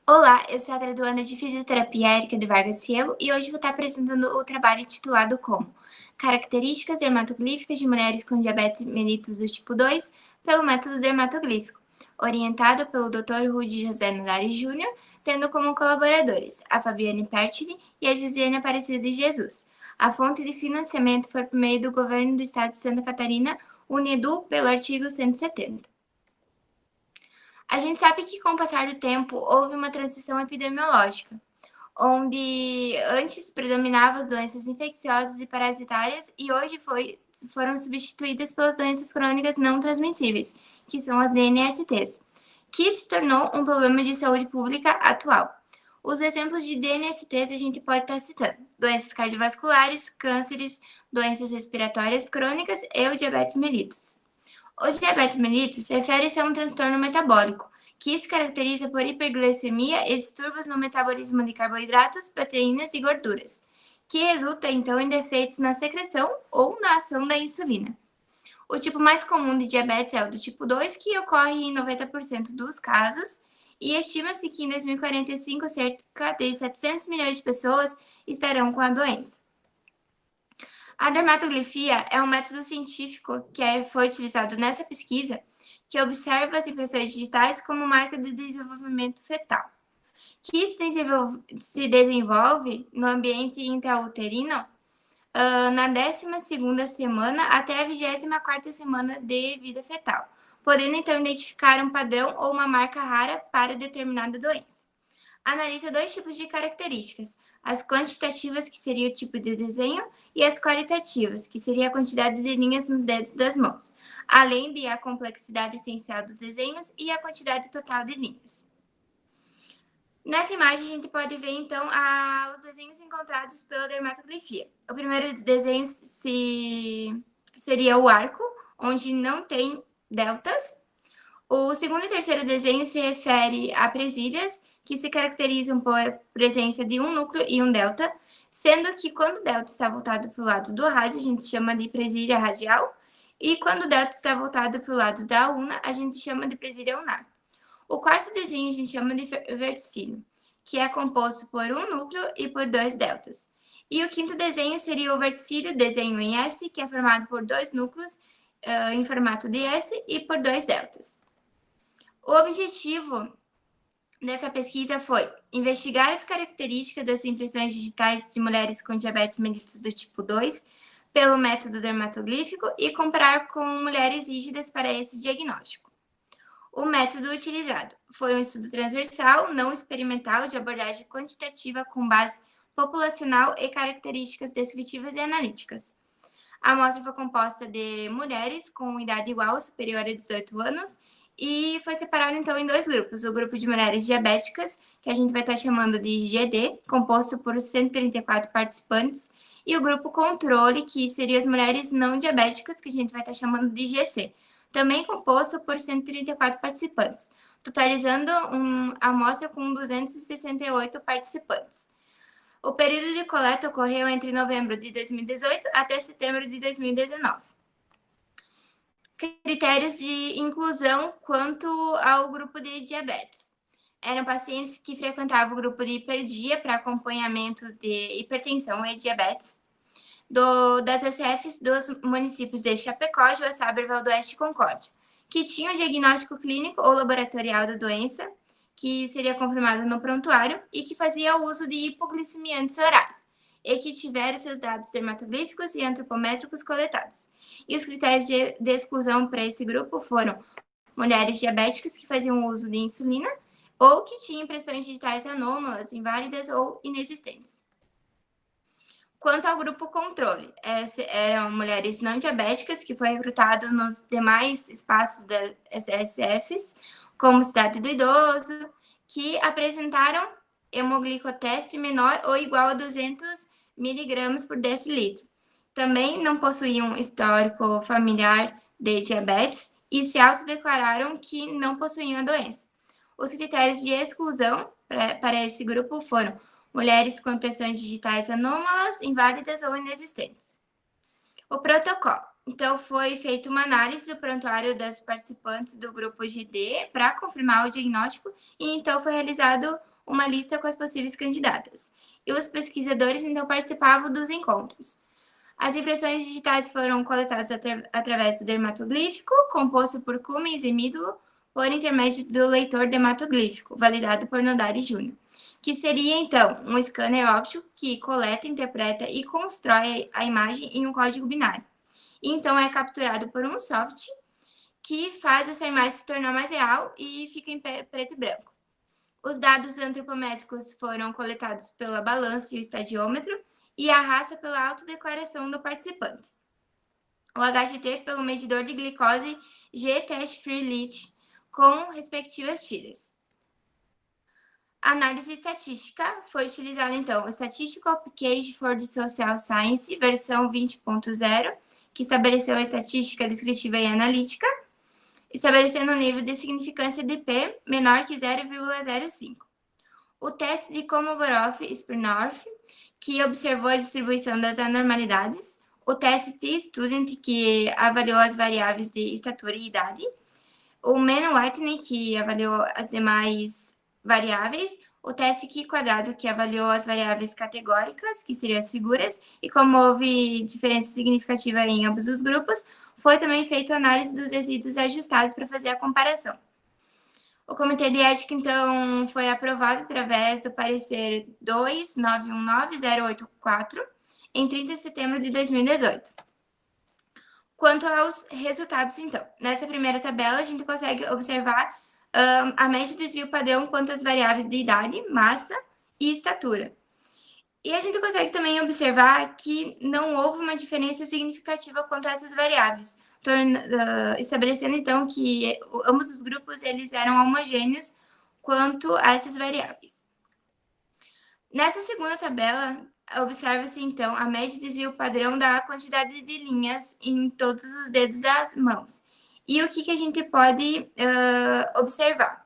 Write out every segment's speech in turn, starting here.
Olá, eu sou a graduanda de Fisioterapia Érica de Vargas Cielo e hoje vou estar apresentando o trabalho intitulado como Características dermatoglíficas de mulheres com diabetes mellitus do tipo 2 pelo método dermatoglífico, orientado pelo Dr. Rudy José Nadari Júnior, tendo como colaboradores a Fabiane Pertini e a Josiane Aparecida de Jesus. A fonte de financiamento foi por meio do Governo do Estado de Santa Catarina, Unedu, pelo artigo 170. A gente sabe que, com o passar do tempo, houve uma transição epidemiológica, onde antes predominavam as doenças infecciosas e parasitárias e hoje foram substituídas pelas doenças crônicas não transmissíveis, que são as DNSTs, que se tornou um problema de saúde pública atual. Os exemplos de DNSTs a gente pode estar citando doenças cardiovasculares, cânceres, doenças respiratórias crônicas e o diabetes mellitus. O diabetes mellitus refere-se a um transtorno metabólico que se caracteriza por hiperglicemia e distúrbios no metabolismo de carboidratos, proteínas e gorduras, que resulta então em defeitos na secreção ou na ação da insulina. O tipo mais comum de diabetes é o do tipo 2, que ocorre em 90% dos casos, e estima-se que em 2045 cerca de 700 milhões de pessoas estarão com a doença. A dermatoglifia é um método científico que foi utilizado nessa pesquisa que observa as impressões digitais como marca de desenvolvimento fetal, que se desenvolve no ambiente intrauterino na 12ª semana até a 24ª semana de vida fetal, podendo então identificar um padrão ou uma marca rara para determinada doença. Analisa dois tipos de características: as quantitativas, que seria o tipo de desenho, e as qualitativas, que seria a quantidade de linhas nos dedos das mãos, além de a complexidade essencial dos desenhos e a quantidade total de linhas. Nessa imagem, a gente pode ver, então, os desenhos encontrados pela dermatoglifia. O primeiro desenho seria o arco, onde não tem deltas. O segundo e terceiro desenho se refere a presilhas, que se caracterizam por presença de um núcleo e um delta, sendo que quando o delta está voltado para o lado do rádio, a gente chama de presilha radial, e quando o delta está voltado para o lado da ulna, a gente chama de presilha ulnar. O quarto desenho a gente chama de verticínio, que é composto por um núcleo e por dois deltas. E o quinto desenho seria o verticílio, desenho em S, que é formado por dois núcleos em formato de S e por dois deltas. O objetivo dessa pesquisa foi investigar as características das impressões digitais de mulheres com diabetes mellitus do tipo 2 pelo método dermatoglífico e comparar com mulheres rígidas para esse diagnóstico. O método utilizado foi um estudo transversal, não experimental, de abordagem quantitativa com base populacional e características descritivas e analíticas. A amostra foi composta de mulheres com idade igual ou superior a 18 anos e foi separada, então, em dois grupos. O grupo de mulheres diabéticas, que a gente vai estar chamando de GD, composto por 134 participantes, e o grupo controle, que seria as mulheres não diabéticas, que a gente vai estar chamando de GC, também composto por 134 participantes, totalizando uma amostra com 268 participantes. O período de coleta ocorreu entre novembro de 2018 até setembro de 2019. Critérios de inclusão quanto ao grupo de diabetes. Eram pacientes que frequentavam o grupo de hiperdia para acompanhamento de hipertensão e diabetes, das SFs dos municípios de Chapecó, Joaçaba, Valdoeste e Concórdia, que tinham diagnóstico clínico ou laboratorial da doença, que seria confirmado no prontuário, e que fazia uso de hipoglicemiantes orais, e que tiveram seus dados dermatoglíficos e antropométricos coletados. E os critérios de exclusão para esse grupo foram mulheres diabéticas que faziam uso de insulina ou que tinham impressões digitais anômalas, inválidas ou inexistentes. Quanto ao grupo controle, eram mulheres não diabéticas que foi recrutado nos demais espaços das SSFs, como Cidade do Idoso, que apresentaram hemoglicoteste menor ou igual a 200 miligramas por decilitro. Também não possuíam histórico familiar de diabetes e se autodeclararam que não possuíam a doença. Os critérios de exclusão para esse grupo foram mulheres com impressões digitais anômalas, inválidas ou inexistentes. O protocolo. Então, foi feita uma análise do prontuário das participantes do grupo GD para confirmar o diagnóstico e então foi realizado uma lista com as possíveis candidatas. E os pesquisadores, então, participavam dos encontros. As impressões digitais foram coletadas através do dermatoglífico, composto por Cummins e Midlo, por intermédio do leitor dermatoglífico, validado por Nodari Jr., que seria, então, um scanner óptico que coleta, interpreta e constrói a imagem em um código binário. Então, é capturado por um software que faz essa imagem se tornar mais real e fica em preto e branco. Os dados antropométricos foram coletados pela balança e o estadiômetro, e a raça pela autodeclaração do participante. O HGT pelo medidor de glicose G-Test Free Lit, com respectivas tiras. A análise estatística foi utilizada, então, o Statistical Package for the Social Science, versão 20.0, que estabeleceu a estatística descritiva e analítica, estabelecendo um nível de significância de P menor que 0,05. O teste de Kolmogorov-Smirnov, que observou a distribuição das anormalidades, o teste T-Student, que avaliou as variáveis de estatura e idade, o Mann-Whitney, que avaliou as demais variáveis, o teste Q-quadrado, que avaliou as variáveis categóricas, que seriam as figuras, e como houve diferença significativa em ambos os grupos, foi também feita a análise dos resíduos ajustados para fazer a comparação. O Comitê de Ética, então, foi aprovado através do parecer 2919084, em 30 de setembro de 2018. Quanto aos resultados, então, nessa primeira tabela, a gente consegue observar a média de desvio padrão quanto às variáveis de idade, massa e estatura. E a gente consegue também observar que não houve uma diferença significativa quanto a essas variáveis, estabelecendo, então, que ambos os grupos eles eram homogêneos quanto a essas variáveis. Nessa segunda tabela, observa-se, então, a média de desvio padrão da quantidade de linhas em todos os dedos das mãos. E o que a gente pode observar?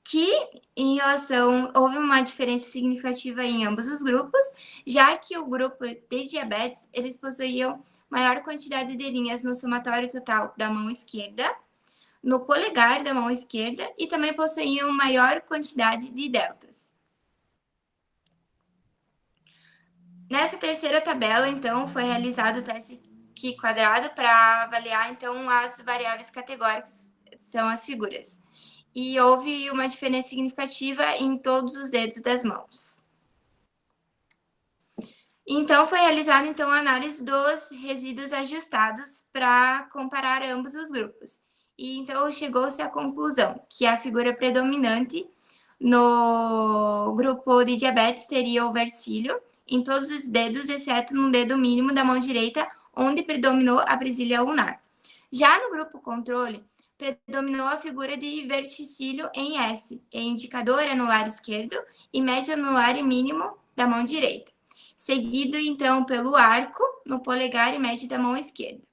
Que, em relação, houve uma diferença significativa em ambos os grupos, já que o grupo de diabetes, eles possuíam maior quantidade de linhas no somatório total da mão esquerda, no polegar da mão esquerda, e também possuíam maior quantidade de deltas. Nessa terceira tabela, então, foi realizado o teste Q-quadrado para avaliar, então, as variáveis categóricas, são as figuras. E houve uma diferença significativa em todos os dedos das mãos. Então, foi realizada, então, a análise dos resíduos ajustados para comparar ambos os grupos. E, então, chegou-se à conclusão que a figura predominante no grupo de diabetes seria o vercílio em todos os dedos, exceto no dedo mínimo da mão direita, onde predominou a presilha ulnar. Já no grupo controle, predominou a figura de verticílio em S, em indicador anular esquerdo e médio anular e mínimo da mão direita, seguido, então, pelo arco no polegar e médio da mão esquerda.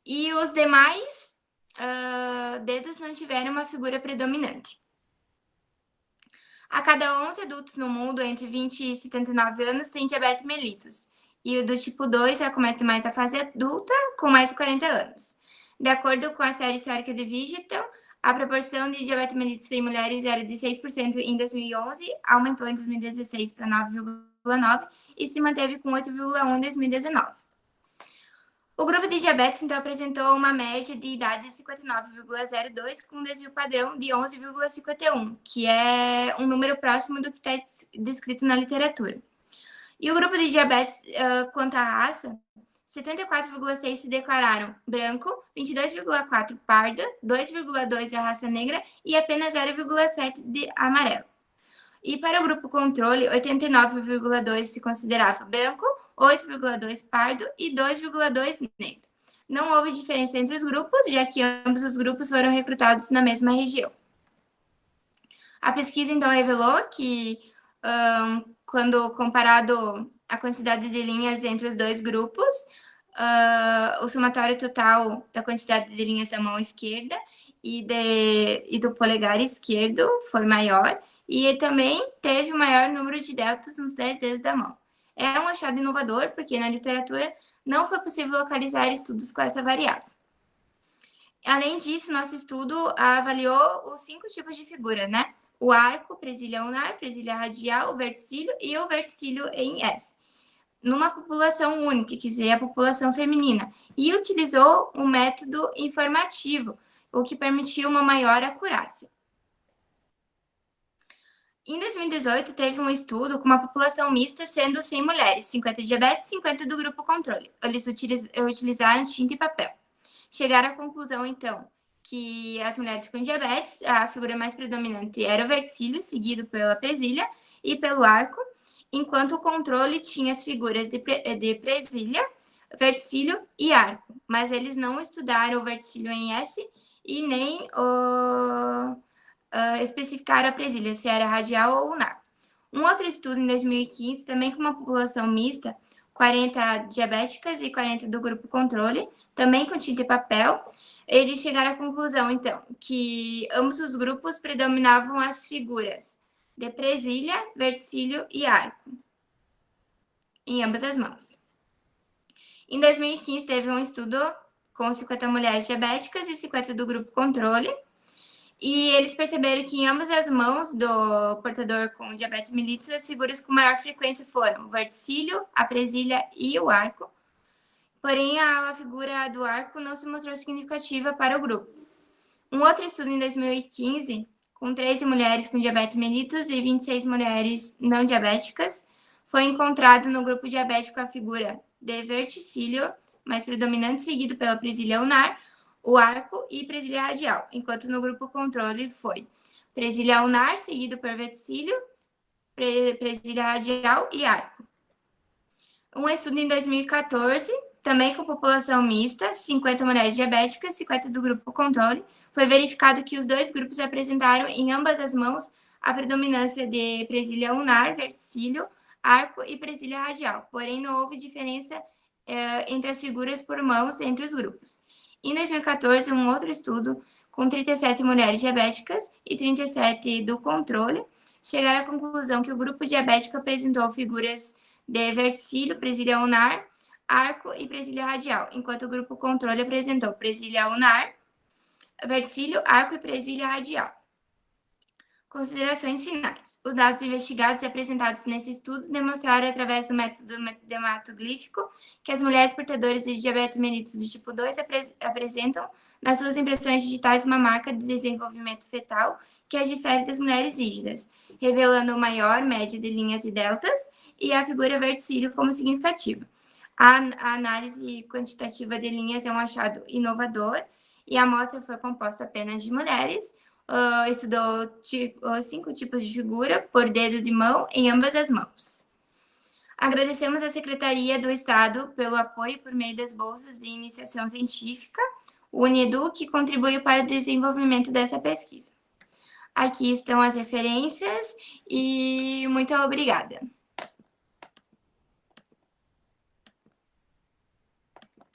E os demais dedos não tiveram uma figura predominante. A cada 11 adultos no mundo, entre 20 e 79 anos, tem diabetes mellitus. E o do tipo 2 acomete mais a fase adulta, com mais de 40 anos. De acordo com a série histórica de Digital, a proporção de diabetes mellitus em mulheres era de 6% em 2011, aumentou em 2016 para 9,9% e se manteve com 8,1% em 2019. O grupo de diabetes, então, apresentou uma média de idade de 59,02, com um desvio padrão de 11,51, que é um número próximo do que está descrito na literatura. E o grupo de diabetes, quanto à raça, 74,6 se declararam branco, 22,4 parda, 2,2 a raça negra e apenas 0,7 de amarelo. E para o grupo controle, 89,2 se considerava branco, 8,2 pardo e 2,2 negro. Não houve diferença entre os grupos, já que ambos os grupos foram recrutados na mesma região. A pesquisa, então, revelou que, quando comparado a quantidade de linhas entre os dois grupos, o somatório total da quantidade de linhas da mão esquerda e do polegar esquerdo foi maior, e também teve o maior número de deltas nos 10 dedos da mão. É um achado inovador, porque na literatura não foi possível localizar estudos com essa variável. Além disso, nosso estudo avaliou os 5 tipos de figura, né? o arco, presilha ulnar, presilha radial, o verticílio e o verticílio em S, numa população única, que seria a população feminina, e utilizou um método informativo, o que permitiu uma maior acurácia. Em 2018, teve um estudo com uma população mista, sendo 100 mulheres, 50 diabetes e 50 do grupo controle. Eles utilizaram tinta e papel. Chegaram à conclusão, então, que as mulheres com diabetes, a figura mais predominante era o verticílio, seguido pela presilha e pelo arco, enquanto o controle tinha as figuras de presilha, verticílio e arco. Mas eles não estudaram o verticílio em S e nem especificaram a presilha, se era radial ou ulnar. Um outro estudo em 2015, também com uma população mista, 40 diabéticas e 40 do grupo controle, também com tinta e papel, eles chegaram à conclusão, então, que ambos os grupos predominavam as figuras de presilha, verticílio e arco, em ambas as mãos. Em 2015, teve um estudo com 50 mulheres diabéticas e 50 do grupo controle, e eles perceberam que em ambas as mãos do portador com diabetes mellitus, as figuras com maior frequência foram o verticílio, a presilha e o arco. Porém, a figura do arco não se mostrou significativa para o grupo. Um outro estudo em 2015, com 13 mulheres com diabetes mellitus e 26 mulheres não diabéticas, foi encontrado no grupo diabético a figura de verticílio, mais predominante, seguido pela presilha ulnar, o arco e presilha radial, enquanto no grupo controle foi presilha ulnar, seguido por verticílio, presilha radial e arco. Um estudo em 2014, também com população mista, 50 mulheres diabéticas, 50 do grupo controle, foi verificado que os dois grupos apresentaram em ambas as mãos a predominância de presilha ulnar, verticílio, arco e presilha radial, porém não houve diferença entre as figuras por mãos entre os grupos. Em 2014, um outro estudo com 37 mulheres diabéticas e 37 do controle chegaram à conclusão que o grupo diabético apresentou figuras de verticílio, presilha ulnar, arco e presilha radial, enquanto o grupo controle apresentou presilha ulnar, verticílio, arco e presilha radial. Considerações finais. Os dados investigados e apresentados nesse estudo demonstraram, através do método dermatoglífico, que as mulheres portadoras de diabetes mellitus do tipo 2 apresentam, nas suas impressões digitais, uma marca de desenvolvimento fetal que as difere das mulheres rígidas, revelando maior média de linhas e deltas e a figura verticílio como significativa. A análise quantitativa de linhas é um achado inovador e a amostra foi composta apenas de mulheres. Estudou 5 tipos de figura por dedo de mão em ambas as mãos. Agradecemos à Secretaria do Estado pelo apoio por meio das bolsas de iniciação científica, o UniEdu, que contribuiu para o desenvolvimento dessa pesquisa. Aqui estão as referências e muito obrigada.